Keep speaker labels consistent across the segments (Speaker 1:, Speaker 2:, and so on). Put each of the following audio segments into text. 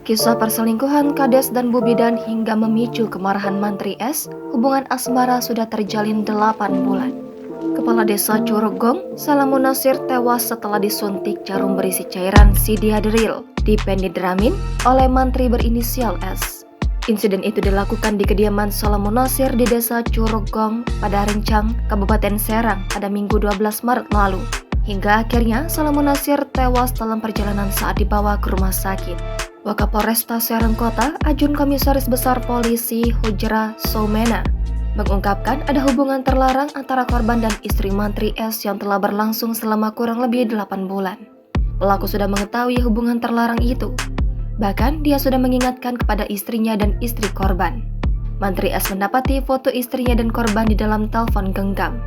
Speaker 1: Kisah perselingkuhan Kades dan Bu Bidan hingga memicu kemarahan Mantri S, hubungan asmara sudah terjalin 8 bulan. Kepala Desa Curugong, Salamun Nasir tewas setelah disuntik jarum berisi cairan sidiadril dipenidramin oleh mantri berinisial S. Insiden itu dilakukan di kediaman Salamun Nasir di Desa Curugong pada Rencang, Kabupaten Serang pada Minggu 12 Maret lalu. Hingga akhirnya Salamun Nasir tewas dalam perjalanan saat dibawa ke rumah sakit. Wakapolresta Serang Kota, Ajun Komisaris Besar Polisi Hujra Soumena, mengungkapkan ada hubungan terlarang antara korban dan istri Mantri S yang telah berlangsung selama kurang lebih 8 bulan. Pelaku sudah mengetahui hubungan terlarang itu. Bahkan dia sudah mengingatkan kepada istrinya dan istri korban. Mantri S mendapati foto istrinya dan korban di dalam telepon genggam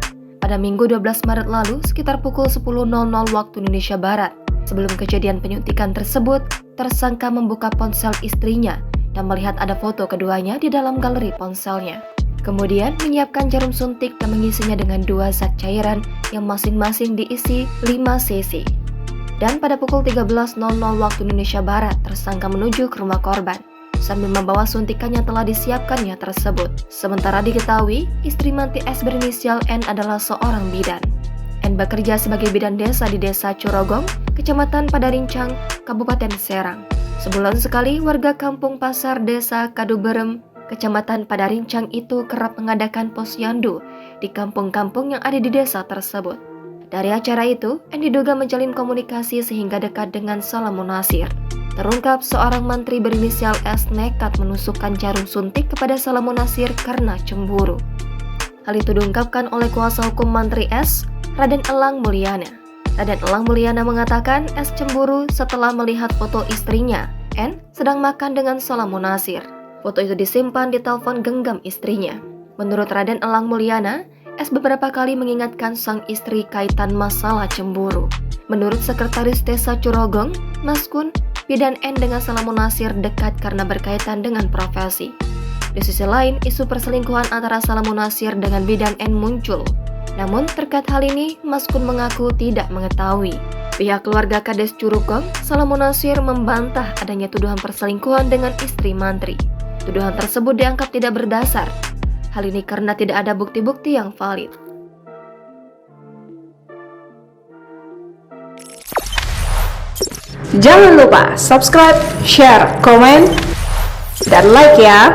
Speaker 1: pada Minggu 12 Maret lalu sekitar pukul 10.00 waktu Indonesia Barat. Sebelum kejadian penyuntikan tersebut, tersangka membuka ponsel istrinya dan melihat ada foto keduanya di dalam galeri ponselnya. Kemudian menyiapkan jarum suntik dan mengisinya dengan 2 zat cairan yang masing-masing diisi 5 cc. Dan pada pukul 13.00 waktu Indonesia Barat, tersangka menuju ke rumah korban sambil membawa suntikan yang telah disiapkannya tersebut. Sementara diketahui, istri Mantri S berinisial N adalah seorang bidan. N bekerja sebagai bidan desa di Desa Curugong, Kecamatan Padarincang, Kabupaten Serang. Sebulan sekali, warga kampung pasar Desa Kaduberem, Kecamatan Padarincang itu kerap mengadakan posyandu di kampung-kampung yang ada di desa tersebut. Dari acara itu, N diduga menjalin komunikasi sehingga dekat dengan Salamun Nasir. Terungkap seorang mantri berinisial S nekat menusukkan jarum suntik kepada Salamun Nasir karena cemburu. Hal itu diungkapkan oleh kuasa hukum Mantri S, Raden Elang Mulyana. Raden Elang Mulyana mengatakan S cemburu setelah melihat foto istrinya, N, sedang makan dengan Salamun Nasir. Foto itu disimpan di telepon genggam istrinya. Menurut Raden Elang Mulyana, S beberapa kali mengingatkan sang istri kaitan masalah cemburu. Menurut Sekretaris Desa Curugong, Maskun, bidan N dengan Salamun Nasir dekat karena berkaitan dengan profesi. Di sisi lain, isu perselingkuhan antara Salamun Nasir dengan bidan N muncul. Namun terkait hal ini, Maskun mengaku tidak mengetahui. Pihak keluarga Kades Curugong, Salamun Nasir membantah adanya tuduhan perselingkuhan dengan istri mantri. Tuduhan tersebut dianggap tidak berdasar. Hal ini karena tidak ada bukti-bukti yang valid.
Speaker 2: Jangan lupa subscribe, share, komen, dan like ya.